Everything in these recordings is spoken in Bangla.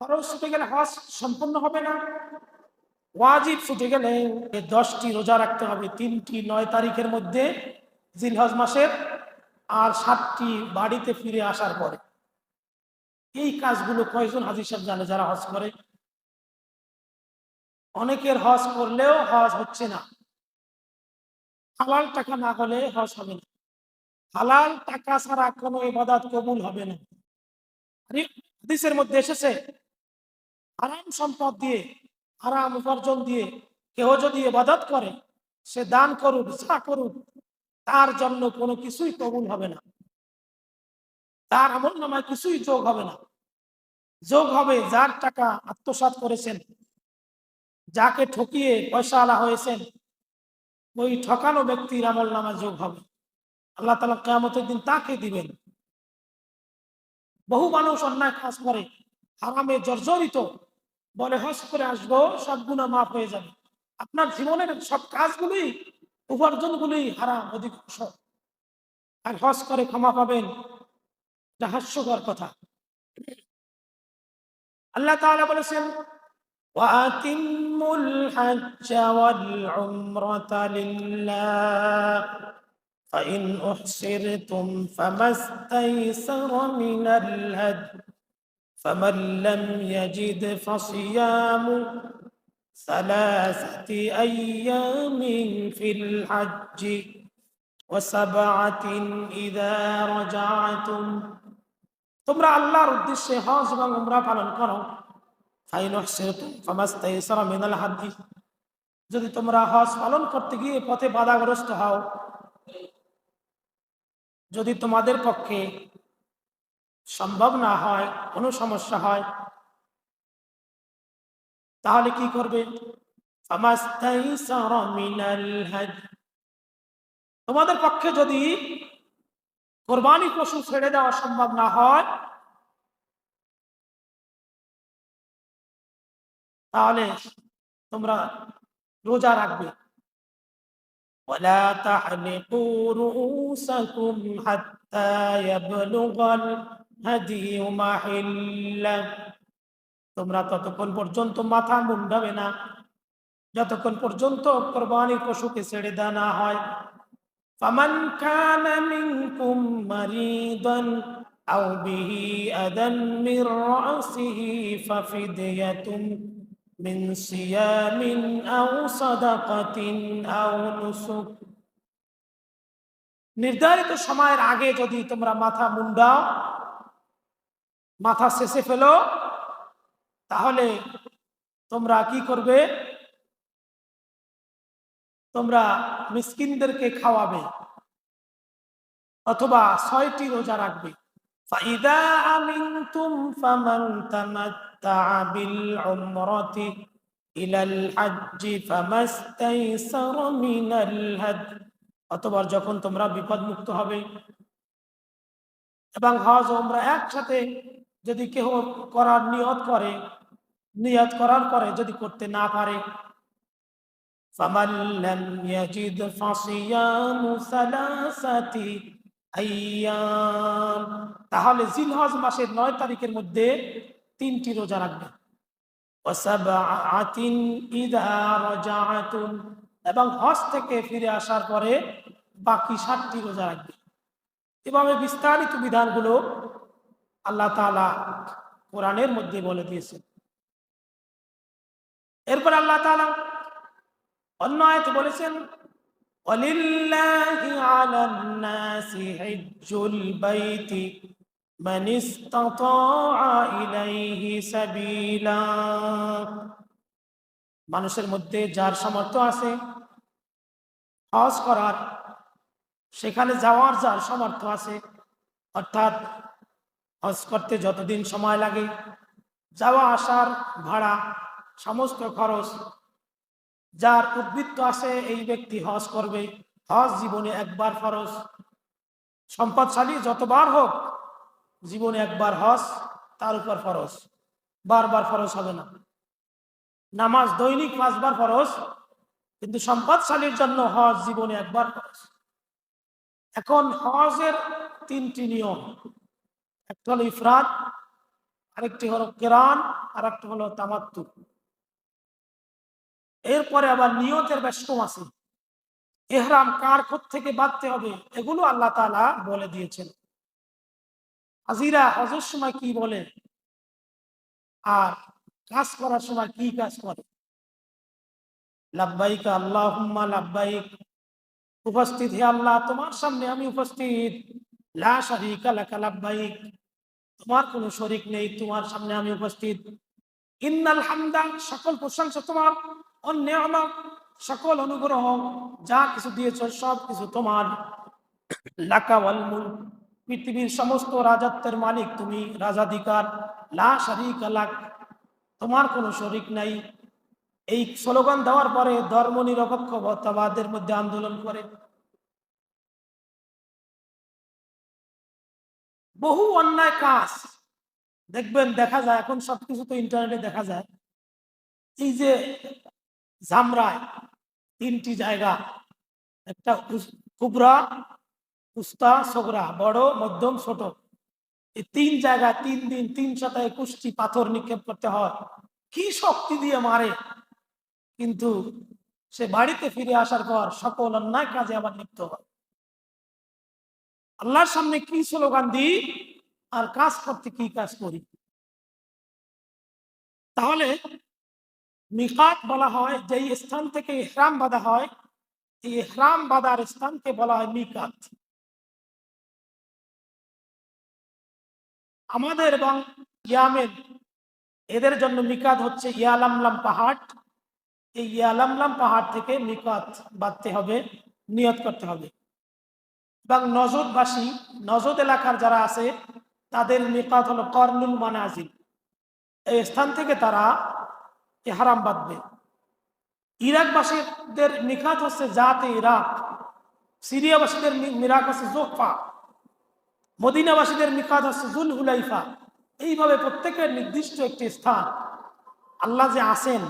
ফরজ ছুটে গেলে হজ সম্পূর্ণ হবে না। ওয়াজিব ছুটে গেলে 10টি রোজা রাখতে হবে, 3টি 9 তারিখের মধ্যে জিলহজ মাসের, আর 7টি বাড়িতে ফিরে আসার পরে। এই কাজগুলো কয়জন হাজী সাহেব জানে যারা হজ করে? অনেকের হজ করলেও হজ হচ্ছে না। হালাল টাকা না হলে হজ হবে না। হালাল টাকা ছাড়া কোনো ইবাদত কবুল হবে না। হাদিসের মধ্যে এসেছে, হারাম সম্পদ দিয়ে, হারাম উপার্জন দিয়ে কেউ যদি ইবাদত করে, সে দান করুক যা করুক, তার জন্য কোনো কিছুই কবুল হবে না, তার আমলনামায় কিছুই যোগ হবে না। যোগ হবে যার টাকা আত্মসাৎ করেছেন, যাকে ঠকিয়ে পয়সা আলা হয়েছেন, ওই ঠকানো ব্যক্তির আমলনামায় যোগ হবে। আল্লাহ তাআলা কিয়ামতের দিন তাকে দিবেন। বহু মানুষ অন্যায় কাজ করে, হারামে জর্জরিত, বলে হজ করে আসবো সব গুনাহ মাফ হয়ে যাবে। আপনার জীবনের সব কাজগুলি, উপার্জনগুলি হারাম অধিকাংশ। আর হজ করে ক্ষমা পাবেন, এটা হাস্যকর কথা। আল্লাহ তাআলা বলেছেন, وَأَتِمُّوا الْحَجَّ وَالْعُمْرَةَ لِلَّهِ فَإِنْ أُحْصِرْتُمْ فَمَا اسْتَيْسَرَ مِنَ الْهَدْيِ فَمَنْ لَمْ يَجِدْ فَصِيَامُ 3 أيام في الحج وسبعة إذا رجعتم। তোমরা আল্লাহর উদ্দেশ্যে হজ এবং উমরা পালন করো। ফাইন উহসিরতুম ফামাস্তাইসারা মিনাল হাদি। যদি তোমরা হজ পালন করতে গিয়ে পথে বাধাগ্রস্ত হও, যদি তোমাদের পক্ষে সম্ভব না হয়, কোনো সমস্যা হয়, তাহলে কি করবে? ফামাস্তাইসারা মিনাল হাদি। তোমাদের পক্ষে যদি কোরবানি পশু ছেড়ে দেওয়া সম্ভব না হয়, তাহলে তোমরা রোজা রাখবে। ولا تحلقوا رؤوسكم حتى يبلغ الهدي محله। তোমরা ততক্ষণ পর্যন্ত মাথা মুন্ডাবে না যতক্ষণ পর্যন্ত কোরবানির পশুকে ছেড়ে দেওয়া না হয়। ফামান কানা মিনকুম মারিদান আও বিহি আদান মির রাসিহি ফাফিদিয়াতুন মিন সিয়ামিন আও সাদাকাতিন আও নুসুক। নির্ধারিত সময়ের আগে যদি তোমরা মাথা মুন্ডাও, মাথা শেষে ফেলো, তাহলে তোমরা কি করবে? তোমরা মিসকিনদেরকে খাওয়াবে অথবা 6টি রোজা রাখবে। ফাইদা আমিনতুম ফামান তামাত্তাআ বিল উমরাতি ইলাল হাজ্জি ফামাস্তাইসারা মিনাল হাদি। অথবা যখন তোমরা বিপদমুক্ত হবে এবং হজ ও উমরা একসাথে যদি কেউ করার নিয়ত করে, নিয়ত করার পরে যদি করতে না পারে, فَمَنْ لَمْ يَجِدْ فَصِيَامُ 3 أيام। তাহলে জিলহজ মাসের 9 তারিখের মধ্যে 3টি রোজা রাখবে। وَسَبْعَةٍ إِذَا رَجَعْتُمْ। এবং হজ থেকে ফিরে আসার পরে বাকি 7টি রোজা রাখবে। এভাবে বিস্তারিত বিধানগুলো আল্লাহ তাআলা কোরআনের মধ্যে বলে দিয়েছেন। এরপর আল্লাহ তাআলা অন্য আয়াতে বলেছেন, ওয়ালিল্লাহি আলান নাসি হিজ্জুল বাইতি মান ইসতাতাআ ইলাইহি সাবিলা। মানুষের মধ্যে যার সামর্থ্য আছে হজ করার, সেখানে যাওয়ার যার সামর্থ্য আছে, অর্থাৎ হজ করতে যতদিন সময় লাগে, যাওয়া আসার ভাড়া, সমস্ত খরচ, যার উদ্বৃত্ত আছে এই ব্যক্তি হজ করবে। হজ জীবনে একবার ফরজ। সম্পদশালী যতবার হোক, জীবনে একবার হজ তার উপর ফরজ, বারবার ফরজ হবে না। নামাজ দৈনিক 5 বার ফরজ, কিন্তু সম্পদশালীর জন্য হজ জীবনে একবার ফরজ। এখন হজের 3টি নিয়ম। একটা হলো ইফরাদ, আরেকটি হলো কেরান, আর একটা হলো তামাত্তু। এরপরে আবার নিয়তের বেশকম আছে, এহরাম কার থেকে বাঁধতে হবে, এগুলো আল্লাহ তাআলা বলে দিয়েছেন। হাজিরা হজের সময় কি বলে, আর কাজ করার সময় কি কাজ করে। লাব্বাইক আল্লাহুম্মা লাব্বাইক, উপস্থিত হে আল্লাহ তোমার সামনে আমি উপস্থিত। লা শারীকা লাকা লাব্বাইক, তোমার কোনো শরীক নেই, তোমার সামনে আমি উপস্থিত। ইন্নাল হামদা, সকল প্রশংসা তোমার, অন্যান্য সকল অনুগ্রহ যা কিছু দিয়েছ সব কিছু তোমার। লাকা ওয়াল মুলক, পৃথিবীর সমস্ত রাজত্বের মালিক তুমি, রাজাধিকার। লা শারীকা লাক, তোমার কোনো শরীক নাই। এই স্লোগান দেওয়ার পরে ধর্ম নিরপেক্ষতাবাদের মধ্যে আন্দোলন করে বহু অন্যায় কাজ দেখবেন, দেখা যায় এখন সবকিছু তো ইন্টারনেটে দেখা যায়। এই যে জামরায় তিনটি জায়গা, একটা কুবরা, উস্তা, সগরা, বড়, মধ্যম, ছোট, এই তিন জায়গায় 3 দিন 321টি পাথর নিক্ষেপ করতে হয়। কি শক্তি দিয়ে মারে, কিন্তু সে বাড়িতে ফিরে আসার পর সকল অন্যায় কাজে আবার লিপ্ত হয়। আল্লাহর সামনে কি স্লোগান দিই আর কাজ করতে কি কাজ করি। তাহলে মিকাত বলা হয় যেই স্থান থেকে ইহরাম বাঁধা হয়, এই ইহরাম বাঁধার স্থানকে বলা হয় মিকাত। আমাদের এবং ইয়ামেন, এদের জন্য মিকাত হচ্ছে ইয়ালামলাম পাহাড়। এই ইয়ালামলাম পাহাড় থেকে মিকাত বাঁধতে হবে, নিয়ত করতে হবে। এবং নজদবাসী, নজদ এলাকার যারা আছে তাদের মিকাত হলো কর্নুল মানাজিল, এই স্থান থেকে তারা ইহরাম বাঁধবে। ইরাকবাসীদের মিকাত হচ্ছে জাতে ইরাক, সিরিয়াবাসীদের মিরাক হচ্ছে জোফা, মদিনাবাসীদের মিকাত হচ্ছে জুল হুলাইফা। এইভাবে প্রত্যেকের নির্দিষ্ট একটি স্থান। আল্লাহ যে আছেন,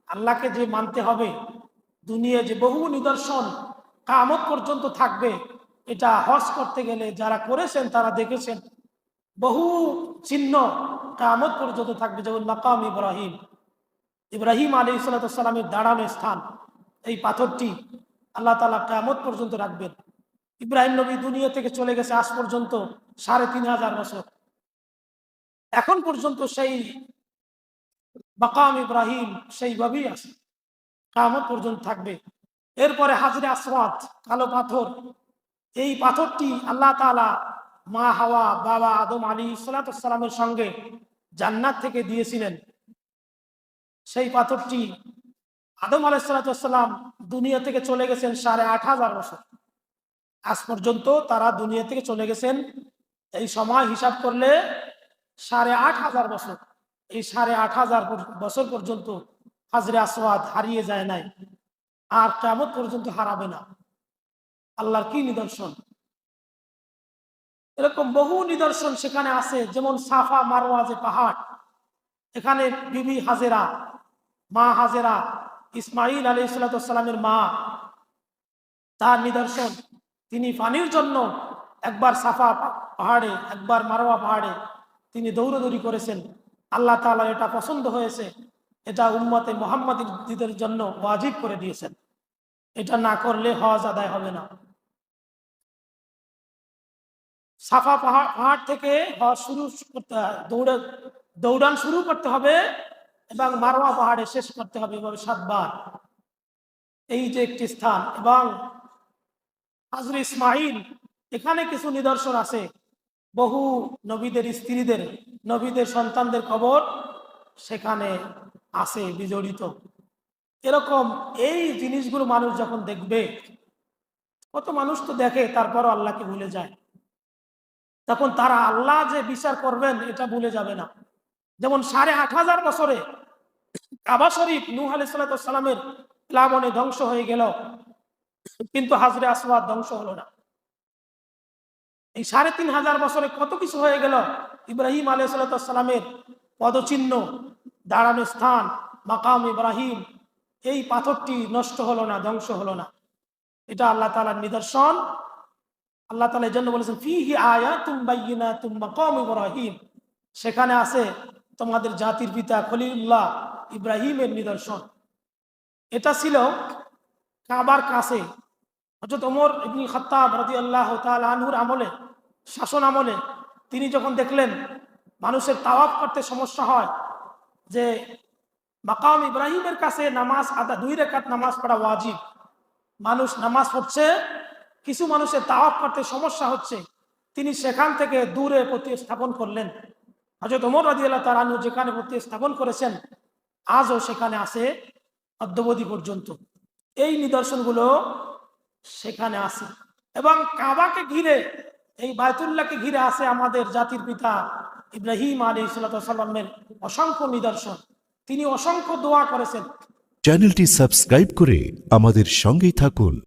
আল্লাহকে যে মানতে হবে, দুনিয়া যে বহু নিদর্শন কিয়ামত পর্যন্ত থাকবে, এটা হজ করতে গেলে যারা করেছেন তারা দেখেছেন। বহু চিহ্ন কিয়ামত পর্যন্ত থাকবে, যেমন মাকাম ইব্রাহিম, ইব্রাহিম আলাইহিস সালামের দাঁড়ানো স্থান, এই পাথরটি আল্লাহ তাআলা কিয়ামত পর্যন্ত রাখবেন। ইব্রাহিম নবী দুনিয়া থেকে চলে গেছে আজ পর্যন্ত ৩৫০০ বছর, এখন পর্যন্ত সেই মাকাম ইব্রাহিম সেইভাবেই আছে, কিয়ামত পর্যন্ত থাকবে। এরপরে হাজরে আসওয়াদ, কালো পাথর, এই পাথরটি আল্লাহ তাআলা মা হাওয়া, বাবা আদম আলাইহিস সালামের সঙ্গে জান্নাত থেকে দিয়েছিলেন। সেই পাথরটি আদম আলাইহিস সালাম দুনিয়া থেকে চলে গেছেন ৮৫০০ বছর, আজ পর্যন্ত তারা দুনিয়া থেকে চলে গেছেন। এই সময় হিসাব করলে ৮৫০০ বছর। এই ৮৫০০ বছর পর্যন্ত হাজরে আসওয়াদ হারিয়ে যায় নাই, আর কিয়ামত পর্যন্ত হারাবে না। আল্লাহর কি নিদর্শন! এরকম বহু নিদর্শন সেখানে আছে, যেমন সাফা মারওয়া যে পাহাড়, এখানে বিবি হাজেরা, মা হাজেরা, ইসমাইল আলাইহিস সালামের মা, তার নিদর্শন। তিনি পানির জন্য একবার সাফা পাহাড়ে, একবার মারওয়া পাহাড়ে তিনি দৌড়াদৌড়ি করেছেন। আল্লাহ তাআলা এটা পছন্দ হয়েছে, এটা উম্মতে মুহাম্মাদীদের জন্য ওয়াজিব করে দিয়েছেন। এটা না করলে হজ আদায় হবে না। সাফা পাহাড় থেকে হজ শুরু করতে, দৌড়ান শুরু করতে হবে এবং মারওয়া পাহাড়ে শেষ করতে হবে, এভাবে 7 বার। এই যে একটি স্থান। এবং হাজরে ইসমাইল, এখানে কিছু নিদর্শন আছে, বহু নবীদের স্ত্রীদের, নবীদের সন্তানদের কবর সেখানে আছে বিজড়িত। এরকম এই জিনিসগুলো মানুষ যখন দেখবে, কত মানুষ তো দেখে তারপরও আল্লাহকে ভুলে যায়, তখন তারা আল্লাহ যে বিচার করবেন এটা ভুলে যাবে না। যেমন ৮৫০০ বছরে কাবা শরীফ নূহ আলাইহিস সালামের প্লাবনে ধ্বংস হয়ে গেল, কিন্তু হাজরে আসওয়াদ ধ্বংস হলো না। এই ৩৫০০ বছরে কত কিছু হয়ে গেল। ইব্রাহিম আলাইহিস সালামের পদচিহ্ন, দাঁড়ানো স্থান, মাকাম ইব্রাহিম, এই পাথরটি নষ্ট হলো না, ধ্বংস হলো না। এটা আল্লাহ তাআলার নিদর্শন। আল্লাহ তাআলা এর জন্য বলেছেন ফিহি আয়াতুম বাইয়িনাতুম মাকাম ইব্রাহিম, সেখানে আছে তোমাদের জাতির পিতা খলিলুল্লাহ ইব্রাহিমের নিদর্শন। এটা ছিল কাবার কাছে। হযরত ওমর ইবনুল খাত্তাব রাদিয়াল্লাহু তাআলা আনহুর আমলে, শাসন আমলে তিনি যখন দেখলেন মানুষের তাওয়াফ করতে সমস্যা হয়, যে মাকাম ইব্রাহিমের কাছে নামাজ আদা 2 রাকাত নামাজ পড়া ওয়াজিব, মানুষ নামাজ পড়ছে, কিছু মানুষের তাওয়াফ করতে সমস্যা হচ্ছে, তিনি সেখান থেকে দূরে প্রতিস্থাপন করলেন। হযরত ওমর রাদিয়াল্লাহু তাআলা আনহু যেখানে প্রতিস্থাপন করেছেন আজও সেখানে আছে অদ্যাবধি পর্যন্ত। এই নিদর্শনগুলো সেখানে আছে। এবং কাবাকে ঘিরে, এই বায়তুল্লাহকে ঘিরে আছে আমাদের জাতির পিতা ইব্রাহিম আলাইহিস সালামের অসংখ্য নিদর্শন। তিনি অসংখ্য দোয়া করেছেন। চ্যানেলটি সাবস্ক্রাইব করে আমাদের সঙ্গেই থাকুন।